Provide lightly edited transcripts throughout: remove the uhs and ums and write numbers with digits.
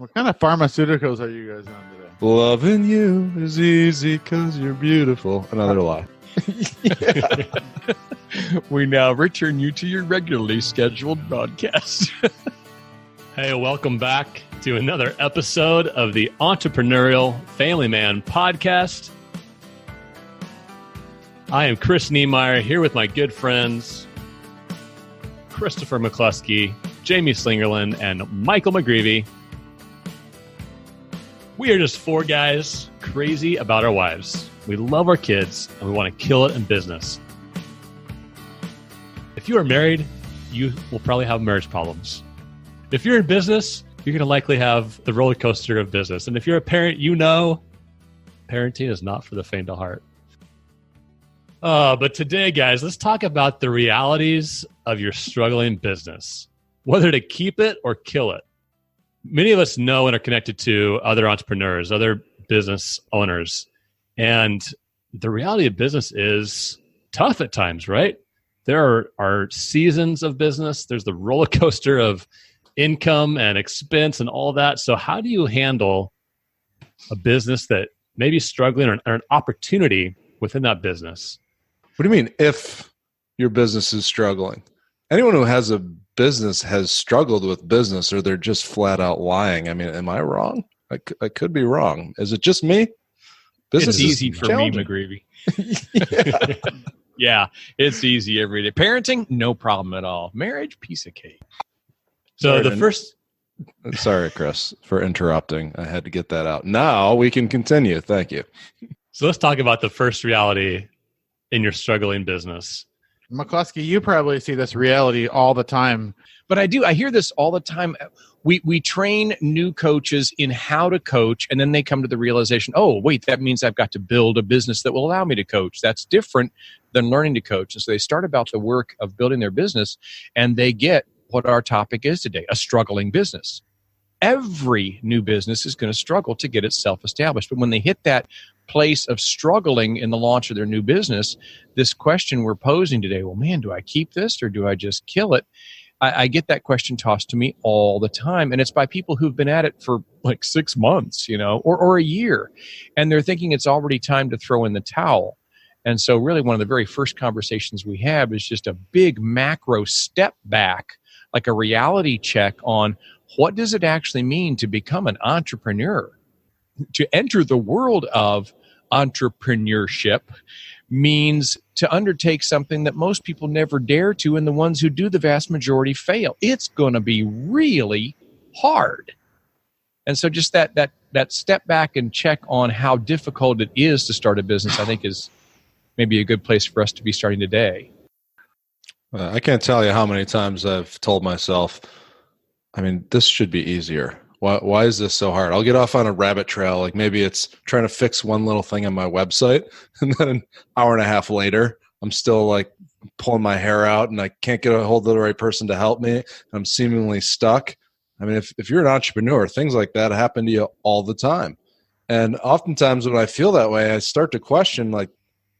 What kind of pharmaceuticals are you guys on today? Loving you is easy because you're beautiful. Another lie. We now return you to your regularly scheduled broadcast. Hey, welcome back to another episode of the Entrepreneurial Family Man podcast. I am Chris Niemeyer here with my good friends, Christopher McCluskey, Jamie Slingerland, and Michael McGreevy. We are just four guys crazy about our wives. We love our kids, and we want to kill it in business. If you are married, you will probably have marriage problems. If you're in business, you're going to likely have the roller coaster of business. And if you're a parent, you know parenting is not for the faint of heart. But today, guys, let's talk about the realities of your struggling business, whether to keep it or kill it. Many of us know and are connected to other entrepreneurs, other business owners. And the reality of business is tough at times, right? There are seasons of business. There's the roller coaster of income and expense and all that. So how do you handle a business that may be struggling or an opportunity within that business? What do you mean if your business is struggling? Anyone who has a business has struggled with business, or they're just flat out lying. I mean, am I wrong? I could be wrong. Is it just me? Business it's easy for me, McGreevy. Yeah, it's easy every day. Parenting, no problem at all. Marriage, piece of cake. So Sorry, Chris, for interrupting. I had to get that out. Now we can continue. Thank you. So let's talk about the first reality in your struggling business. McCluskey, you probably see this reality all the time. But I do. I hear this all the time. We train new coaches in how to coach, and then they come to the realization, oh, wait, that means I've got to build a business that will allow me to coach. That's different than learning to coach. And so they start about the work of building their business, and they get what our topic is today, a struggling business. Every new business is going to struggle to get itself established. But when they hit that place of struggling in the launch of their new business, this question we're posing today, well, man, do I keep this or do I just kill it? I get that question tossed to me all the time. And it's by people who've been at it for like 6 months, or a year. And they're thinking it's already time to throw in the towel. And so really one of the very first conversations we have is just a big macro step back, like a reality check on what does it actually mean to become an entrepreneur? To enter the world of entrepreneurship means to undertake something that most people never dare to, and the ones who do, the vast majority, fail. It's going to be really hard. And so just that step back and check on how difficult it is to start a business, I think is maybe a good place for us to be starting today. I can't tell you how many times I've told myself, I mean, this should be easier. Why is this so hard? I'll get off on a rabbit trail. Like maybe it's trying to fix one little thing on my website. And then an hour and a half later, I'm still like pulling my hair out and I can't get a hold of the right person to help me. I'm seemingly stuck. I mean, if you're an entrepreneur, things like that happen to you all the time. And oftentimes when I feel that way, I start to question, like,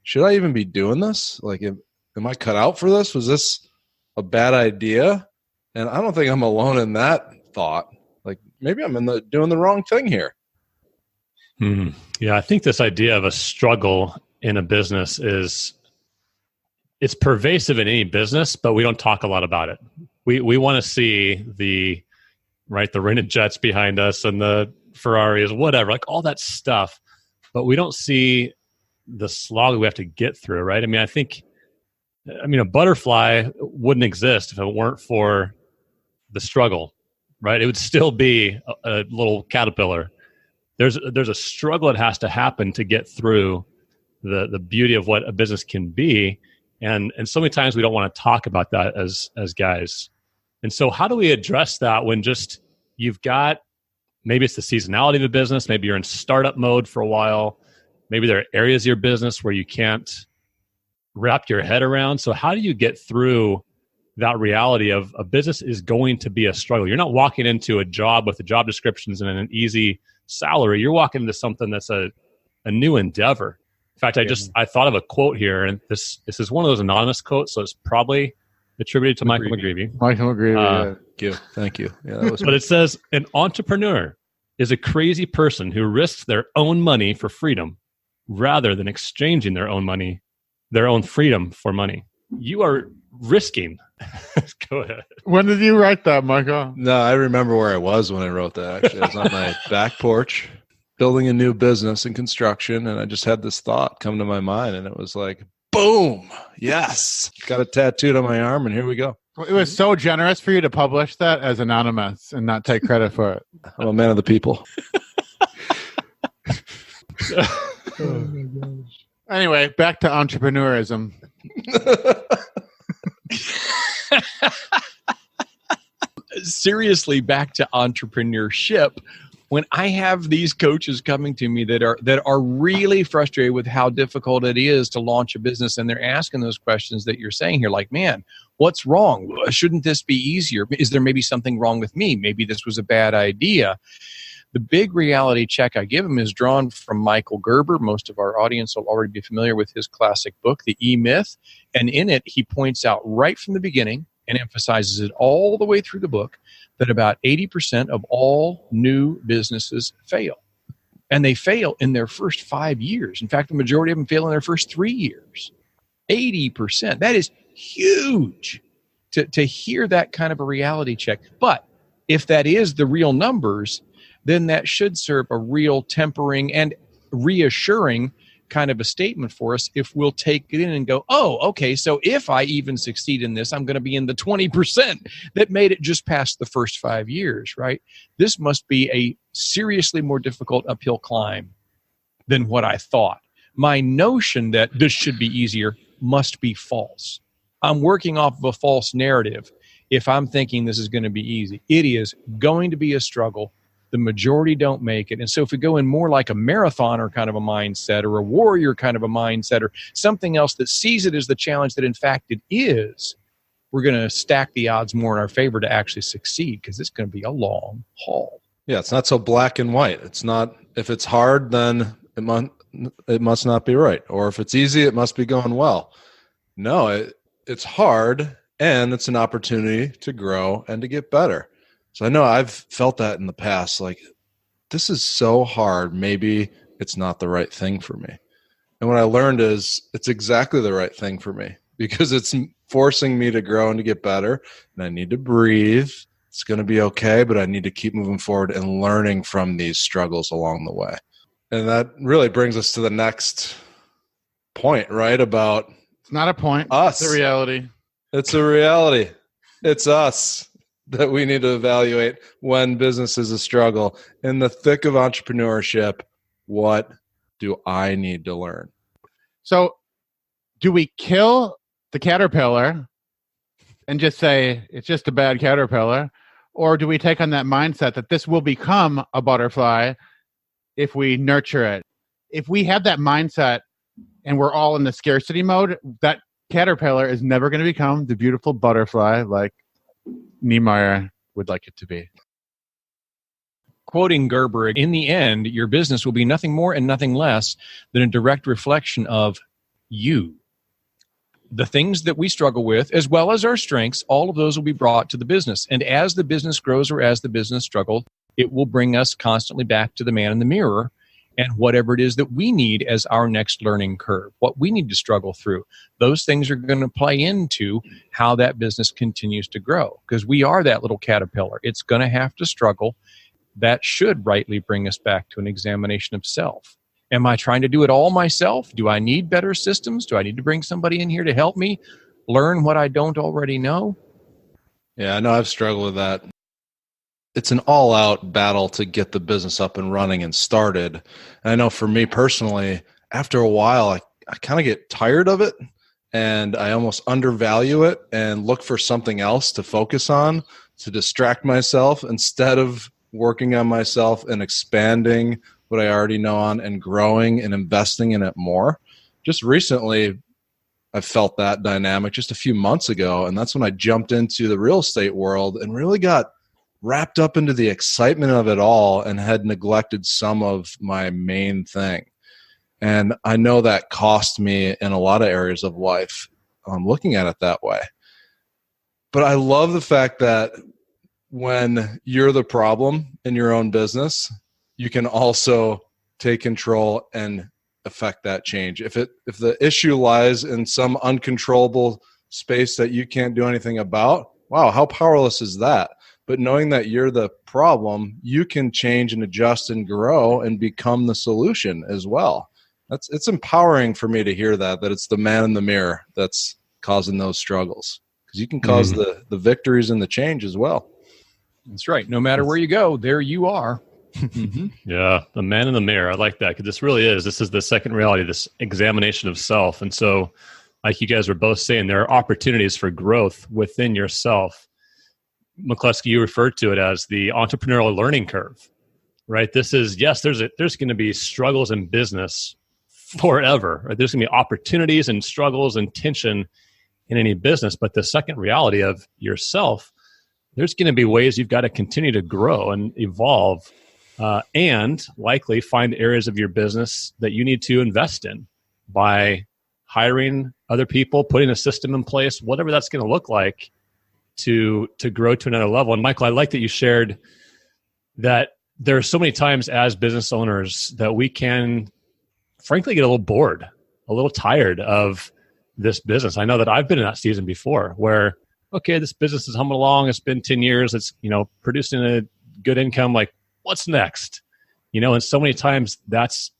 should I even be doing this? Like, am I cut out for this? Was this a bad idea? And I don't think I'm alone in that thought. Like maybe I'm doing the wrong thing here. Yeah, I think this idea of a struggle in a business it's pervasive in any business, but we don't talk a lot about it. We want to see the rented jets behind us and the Ferraris, whatever, like all that stuff, but we don't see the slog we have to get through, right? I mean, a butterfly wouldn't exist if it weren't for the struggle. Right, it would still be a little caterpillar. There's a struggle that has to happen to get through the beauty of what a business can be, and so many times we don't want to talk about that as guys. And so, how do we address that when just you've got maybe it's the seasonality of the business, maybe you're in startup mode for a while, maybe there are areas of your business where you can't wrap your head around. So, how do you get through that reality of a business is going to be a struggle? You're not walking into a job with the job descriptions and an easy salary. You're walking into something that's a new endeavor. In fact, I thought of a quote here, and this is one of those anonymous quotes, so it's probably attributed to Michael McGreevy. Michael McGreevy. Thank you. Yeah, that was but it says, an entrepreneur is a crazy person who risks their own money for freedom rather than exchanging their own freedom for money. You are risking. Go ahead. When did you write that, Michael? No, I remember where I was when I wrote that. Actually, I was on my back porch building a new business in construction, and I just had this thought come to my mind, and it was like, boom, yes. Got it tattooed on my arm, and here we go. It was so generous for you to publish that as anonymous and not take credit for it. I'm a man of the people. Oh my gosh. Anyway, back to entrepreneurism. Seriously, back to entrepreneurship. When I have these coaches coming to me that are really frustrated with how difficult it is to launch a business, and they're asking those questions that you're saying here, like, man, what's wrong? Shouldn't this be easier? Is there maybe something wrong with me? Maybe this was a bad idea. The big reality check I give them is drawn from Michael Gerber. Most of our audience will already be familiar with his classic book, The EMyth. And in it, he points out right from the beginning and emphasizes it all the way through the book that about 80% of all new businesses fail. And they fail in their first 5 years. In fact, the majority of them fail in their first 3 years. 80%. That is huge to hear that kind of a reality check. But if that is the real numbers, then that should serve a real tempering and reassuring kind of a statement for us if we'll take it in and go, oh, okay, so if I even succeed in this, I'm going to be in the 20% that made it just past the first 5 years, right? This must be a seriously more difficult uphill climb than what I thought. My notion that this should be easier must be false. I'm working off of a false narrative if I'm thinking this is going to be easy. It is going to be a struggle. The majority don't make it. And so if we go in more like a marathoner kind of a mindset or a warrior kind of a mindset or something else that sees it as the challenge that in fact it is, we're going to stack the odds more in our favor to actually succeed because it's going to be a long haul. Yeah, it's not so black and white. It's not, if it's hard, then it must not be right. Or if it's easy, it must be going well. No, it's hard, and it's an opportunity to grow and to get better. So I know I've felt that in the past, like, this is so hard, maybe it's not the right thing for me. And what I learned is it's exactly the right thing for me because it's forcing me to grow and to get better. And I need to breathe. It's going to be okay, but I need to keep moving forward and learning from these struggles along the way. And that really brings us to the next point, right? About it's not a point. Us. It's a reality. It's a reality. It's us that we need to evaluate when business is a struggle. In the thick of entrepreneurship, what do I need to learn? So do we kill the caterpillar and just say it's just a bad caterpillar? Or do we take on that mindset that this will become a butterfly if we nurture it? If we have that mindset and we're all in the scarcity mode, that caterpillar is never going to become the beautiful butterfly like Niemeyer would like it to be. Quoting Gerber, in the end, your business will be nothing more and nothing less than a direct reflection of you. The things that we struggle with, as well as our strengths, all of those will be brought to the business. And as the business grows or as the business struggles, it will bring us constantly back to the man in the mirror and whatever it is that we need as our next learning curve, what we need to struggle through. Those things are going to play into how that business continues to grow because we are that little caterpillar. It's going to have to struggle. That should rightly bring us back to an examination of self. Am I trying to do it all myself? Do I need better systems? Do I need to bring somebody in here to help me learn what I don't already know? Yeah, I know I've struggled with that. It's an all-out battle to get the business up and running and started. And I know for me personally, after a while, I kind of get tired of it and I almost undervalue it and look for something else to focus on to distract myself instead of working on myself and expanding what I already know on and growing and investing in it more. Just recently, I felt that dynamic just a few months ago, and that's when I jumped into the real estate world and really got wrapped up into the excitement of it all and had neglected some of my main thing. And I know that cost me in a lot of areas of life, looking at it that way. But I love the fact that when you're the problem in your own business, you can also take control and affect that change. If the issue lies in some uncontrollable space that you can't do anything about, wow, how powerless is that? But knowing that you're the problem, you can change and adjust and grow and become the solution as well. It's empowering for me to hear that it's the man in the mirror that's causing those struggles, because you can cause the victories and the change as well. That's right. No matter where you go, there you are. Yeah, the man in the mirror. I like that, because this is the second reality, this examination of self. And so, like you guys were both saying, there are opportunities for growth within yourself. McCluskey, you referred to it as the entrepreneurial learning curve, right? This is, yes, there's going to be struggles in business forever. Right? There's going to be opportunities and struggles and tension in any business. But the second reality of yourself, there's going to be ways you've got to continue to grow and evolve, and likely find areas of your business that you need to invest in by hiring other people, putting a system in place, whatever that's going to look like to grow to another level. And Michael, I like that you shared that there are so many times as business owners that we can frankly get a little bored, a little tired of this business. I know that I've been in that season before where, okay, this business is humming along. It's been 10 years. It's, producing a good income. Like, what's next? And so many times that's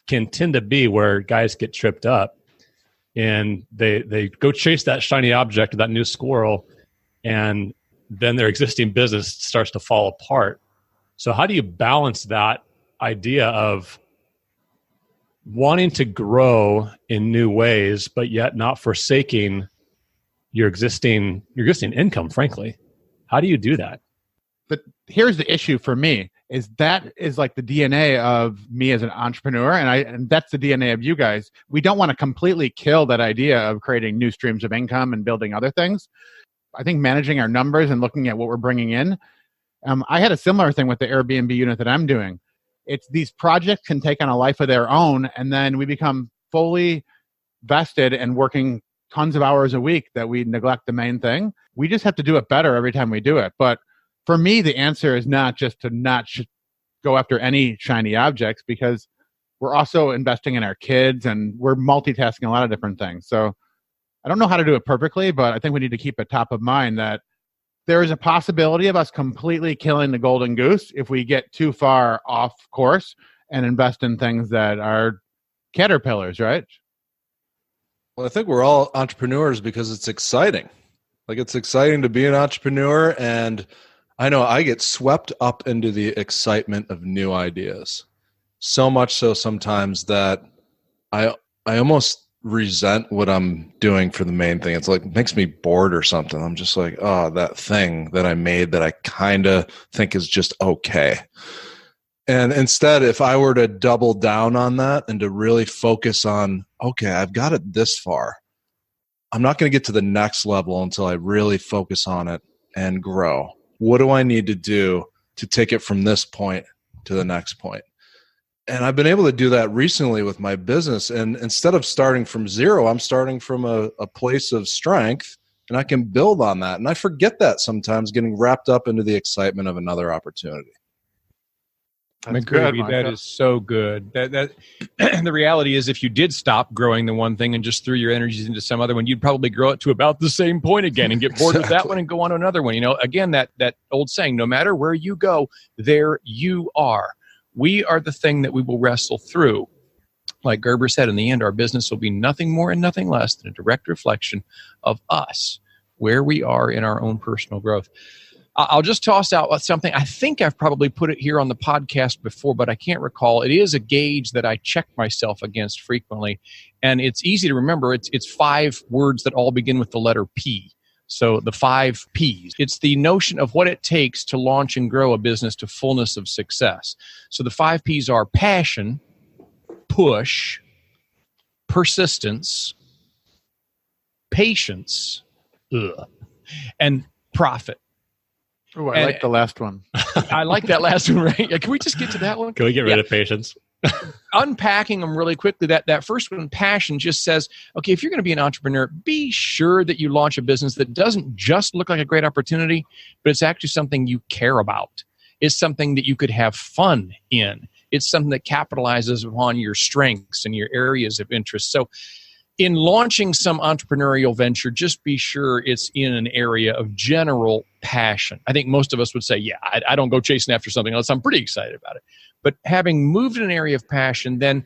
can tend to be where guys get tripped up and they go chase that shiny object, that new squirrel, and then their existing business starts to fall apart. So how do you balance that idea of wanting to grow in new ways, but yet not forsaking your existing income, frankly? How do you do that? But here's the issue for me is that is like the DNA of me as an entrepreneur. And that's the DNA of you guys. We don't want to completely kill that idea of creating new streams of income and building other things. I think managing our numbers and looking at what we're bringing in. I had a similar thing with the Airbnb unit that I'm doing. It's these projects can take on a life of their own, and then we become fully vested and working tons of hours a week that we neglect the main thing. We just have to do it better every time we do it. But for me, the answer is not just to not go after any shiny objects, because we're also investing in our kids and we're multitasking a lot of different things. So I don't know how to do it perfectly, but I think we need to keep it top of mind that there is a possibility of us completely killing the golden goose if we get too far off course and invest in things that are caterpillars, right? Well, I think we're all entrepreneurs because it's exciting. Like, it's exciting to be an entrepreneur, and I know I get swept up into the excitement of new ideas. So much so sometimes that I almost resent what I'm doing for the main thing. It's like, it makes me bored or something. I'm just like, oh, that thing that I made that I kind of think is just okay. And instead, if I were to double down on that and to really focus on, okay, I've got it this far, I'm not going to get to the next level until I really focus on it and grow. What do I need to do to take it from this point to the next point? And I've been able to do that recently with my business. And instead of starting from zero, I'm starting from a place of strength, and I can build on that. And I forget that sometimes, getting wrapped up into the excitement of another opportunity. That's good. That is so good. That the reality is, if you did stop growing the one thing and just threw your energies into some other one, you'd probably grow it to about the same point again and get bored with that one and go on to another one. Again, that old saying, no matter where you go, there you are. We are the thing that we will wrestle through. Like Gerber said, in the end, our business will be nothing more and nothing less than a direct reflection of us, where we are in our own personal growth. I'll just toss out something. I think I've probably put it here on the podcast before, but I can't recall. It is a gauge that I check myself against frequently, and it's easy to remember. It's 5 words that all begin with the letter P. So the 5 Ps. It's the notion of what it takes to launch and grow a business to fullness of success. So the 5 Ps are passion, push, persistence, patience, and profit. Oh, I like the last one. I like that last one, right? Yeah, can we just get to that one? Can we get rid of patience? Unpacking them really quickly, that first one, passion, just says, okay, if you're going to be an entrepreneur, be sure that you launch a business that doesn't just look like a great opportunity, but it's actually something you care about. It's something that you could have fun in. It's something that capitalizes upon your strengths and your areas of interest. So in launching some entrepreneurial venture, just be sure it's in an area of general passion. I think most of us would say, yeah, I don't go chasing after something else. I'm pretty excited about it. But having moved in an area of passion, then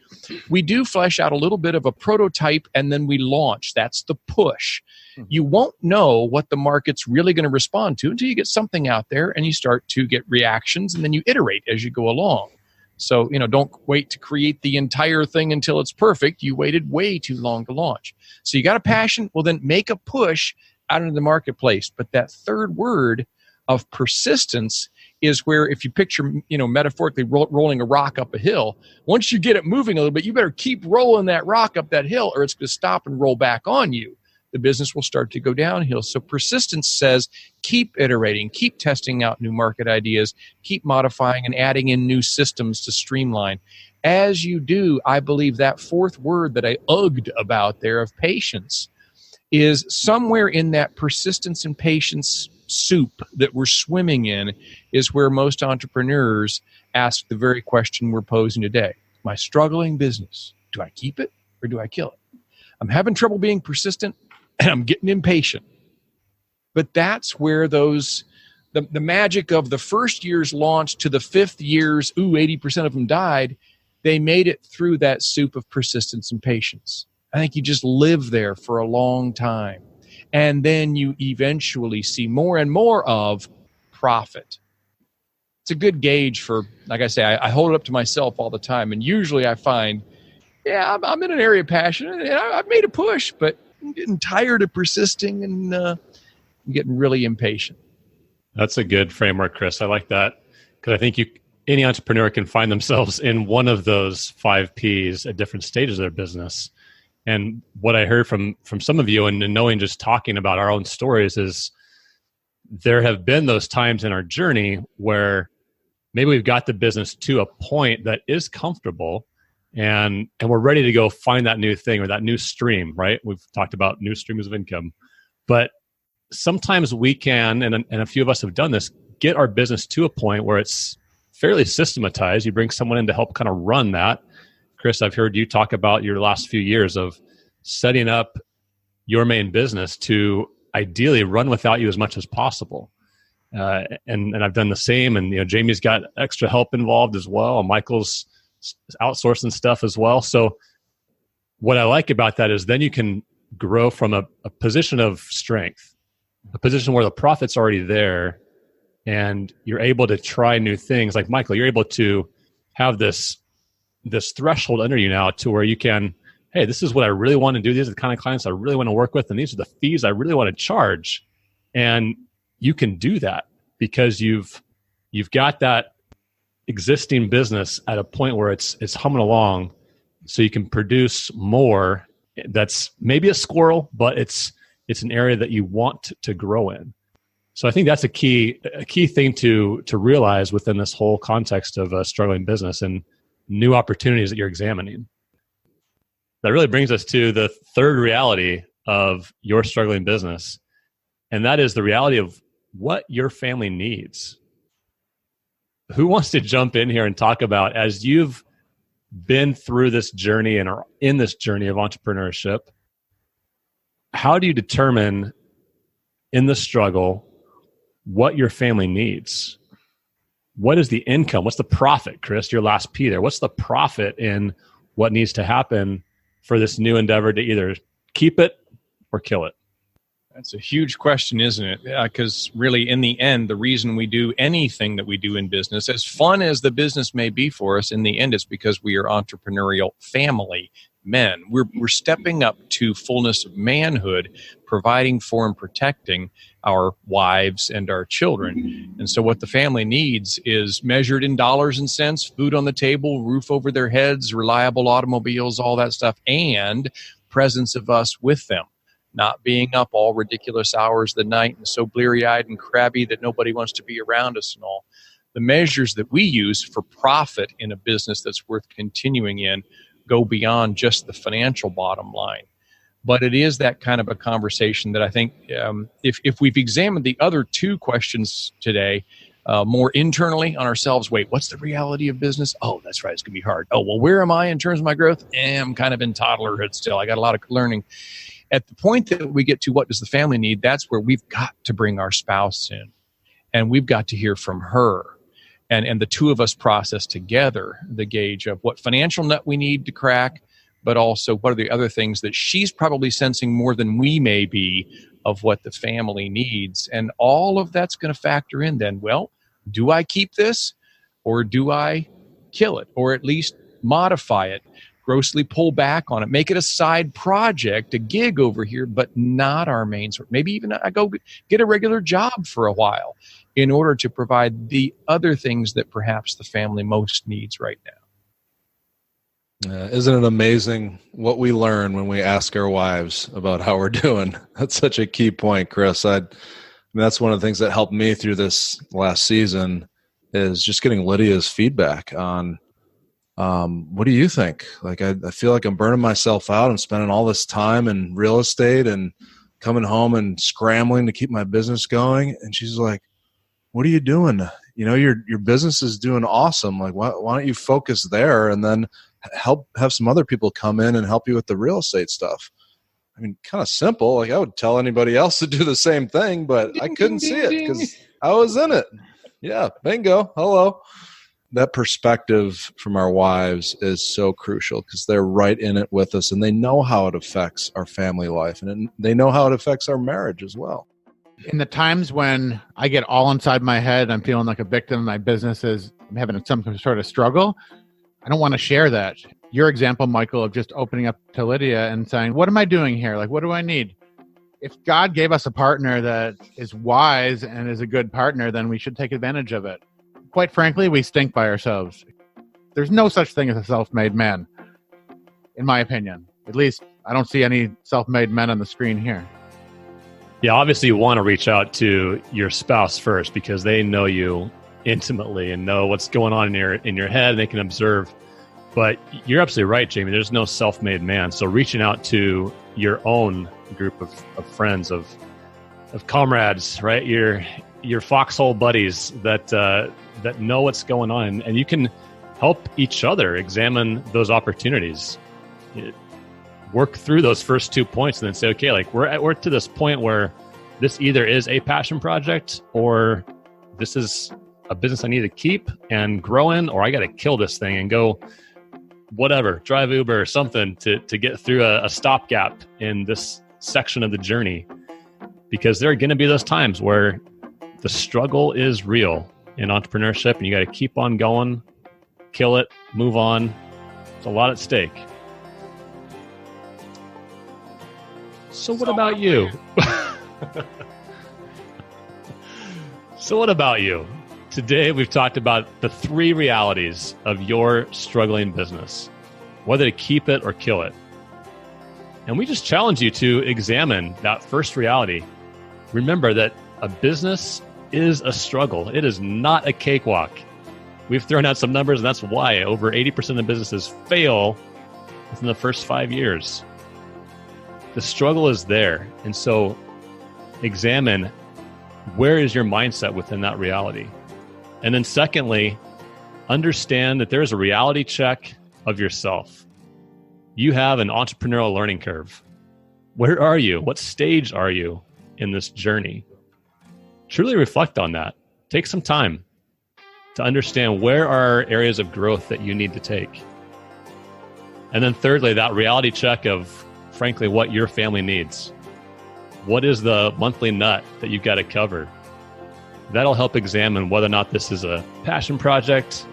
we do flesh out a little bit of a prototype, and then we launch. That's the push. You won't know what the market's really going to respond to until you get something out there and you start to get reactions, and then you iterate as you go along. So, don't wait to create the entire thing until it's perfect. You waited way too long to launch. So you got a passion, well, then make a push out into the marketplace. But that third word of persistence is where, if you picture, metaphorically rolling a rock up a hill, once you get it moving a little bit, you better keep rolling that rock up that hill, or it's going to stop and roll back on you. The business will start to go downhill. So persistence says keep iterating, keep testing out new market ideas, keep modifying and adding in new systems to streamline. As you do, I believe that fourth word that I ugged about there of patience is somewhere in that persistence and patience soup that we're swimming in, is where most entrepreneurs ask the very question we're posing today. My struggling business, do I keep it or do I kill it? I'm having trouble being persistent and I'm getting impatient. But that's where the magic of the first year's launch to the fifth year's, 80% of them died, they made it through that soup of persistence and patience. I think you just live there for a long time. And then you eventually see more and more of profit. It's a good gauge for, like I say, I hold it up to myself all the time. And usually I find, I'm in an area of passion and I've made a push, but I'm getting tired of persisting and I'm getting really impatient. That's a good framework, Chris. I like that, because I think any entrepreneur can find themselves in one of those 5 Ps at different stages of their business. And what I heard from some of you, and knowing, just talking about our own stories, is there have been those times in our journey where maybe we've got the business to a point that is comfortable, and we're ready to go find that new thing or that new stream, right? We've talked about new streams of income. But sometimes we can, and a few of us have done this, get our business to a point where it's fairly systematized. You bring someone in to help kind of run that. Chris, I've heard you talk about your last few years of setting up your main business to ideally run without you as much as possible. And I've done the same. And, Jamie's got extra help involved as well. And Michael's outsourcing stuff as well. So what I like about that is then you can grow from a position of strength, a position where the profit's already there, and you're able to try new things. Like Michael, you're able to have this threshold under you now to where you can, hey, this is what I really want to do. These are the kind of clients I really want to work with. And these are the fees I really want to charge. And you can do that because you've got that existing business at a point where it's humming along, so you can produce more. That's maybe a squirrel, but it's an area that you want to grow in. So I think that's a key thing to realize within this whole context of a struggling business and new opportunities that you're examining. That really brings us to the third reality of your struggling business, and that is the reality of what your family needs. Who wants to jump in here and talk about, as you've been through this journey and are in this journey of entrepreneurship, how do you determine in the struggle what your family needs? What is the income? What's the profit, Chris? Your last P there. What's the profit in what needs to happen for this new endeavor to either keep it or kill it? That's a huge question, isn't it? Because really, in the end, the reason we do anything that we do in business, as fun as the business may be for us, in the end, it's because we are entrepreneurial family men. We're stepping up to fullness of manhood, providing for and protecting our wives and our children. And so what the family needs is measured in dollars and cents, food on the table, roof over their heads, reliable automobiles, all that stuff, and presence of us with them. Not being up all ridiculous hours of the night and so bleary-eyed and crabby that nobody wants to be around us and all. The measures that we use for profit in a business that's worth continuing in go beyond just the financial bottom line. But it is that kind of a conversation that I think if we've examined the other two questions today, more internally on ourselves. Wait, what's the reality of business? Oh, that's right. It's going to be hard. Oh, well, where am I in terms of my growth? I'm kind of in toddlerhood still. I got a lot of learning. At the point that we get to what does the family need, that's where we've got to bring our spouse in. And we've got to hear from her. And the two of us process together the gauge of what financial nut we need to crack, but also what are the other things that she's probably sensing more than we may be of what the family needs. And all of that's going to factor in then, well, do I keep this or do I kill it or at least modify it, grossly pull back on it, make it a side project, a gig over here, but not our main source. Maybe even I go get a regular job for a while in order to provide the other things that perhaps the family most needs right now. Isn't it amazing what we learn when we ask our wives about how we're doing? That's such a key point, Chris. That's one of the things that helped me through this last season is just getting Lydia's feedback on what do you think? Like, I feel like I'm burning myself out. I'm spending all this time in real estate and coming home and scrambling to keep my business going. And she's like, what are you doing? You know, your business is doing awesome. Like, why don't you focus there and then have some other people come in and help you with the real estate stuff? I mean, kind of simple. Like, I would tell anybody else to do the same thing, but I couldn't see it because I was in it. Yeah, bingo. Hello. That perspective from our wives is so crucial because they're right in it with us and they know how it affects our family life and they know how it affects our marriage as well. In the times when I get all inside my head, I'm feeling like a victim, my business is I'm having some sort of struggle, I don't want to share that. Your example, Michael, of just opening up to Lydia and saying, what am I doing here? Like, what do I need? If God gave us a partner that is wise and is a good partner, then we should take advantage of it. Quite frankly, we stink by ourselves. There's no such thing as a self-made man, in my opinion. At least I don't see any self-made men on the screen here. Yeah, obviously you want to reach out to your spouse first because they know you intimately and know what's going on in your head. They can observe. But you're absolutely right, Jamie. There's no self-made man. So reaching out to your own group of friends, of comrades, right? Your foxhole buddies that know what's going on, and you can help each other examine those opportunities. Work through those first 2 points and then say, okay, like we're to this point where this either is a passion project or this is a business I need to keep and grow in, or I got to kill this thing and go whatever, drive Uber or something to get through a stopgap in this section of the journey. Because there are going to be those times where the struggle is real in entrepreneurship and you got to keep on going, kill it, move on. There's a lot at stake. So what about you? So what about you? Today we've talked about the 3 realities of your struggling business, whether to keep it or kill it. And we just challenge you to examine that first reality. Remember that a business is a struggle. It is not a cakewalk. We've thrown out some numbers, and that's why over 80% of the businesses fail within the first 5 years. The struggle is there. And so examine, where is your mindset within that reality? And then secondly, understand that there is a reality check of yourself. You have an entrepreneurial learning curve. Where are you? What stage are you in this journey? Truly reflect on that. Take some time to understand where are areas of growth that you need to take. And then thirdly, that reality check of, frankly, what your family needs. What is the monthly nut that you've got to cover? That'll help examine whether or not this is a passion project,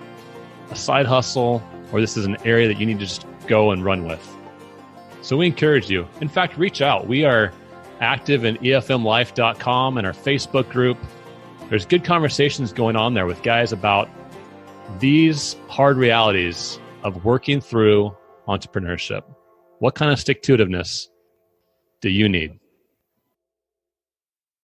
a side hustle, or this is an area that you need to just go and run with. So we encourage you. In fact, reach out. We are active in efmlife.com and our Facebook group. There's good conversations going on there with guys about these hard realities of working through entrepreneurship. What kind of stick-to-itiveness do you need?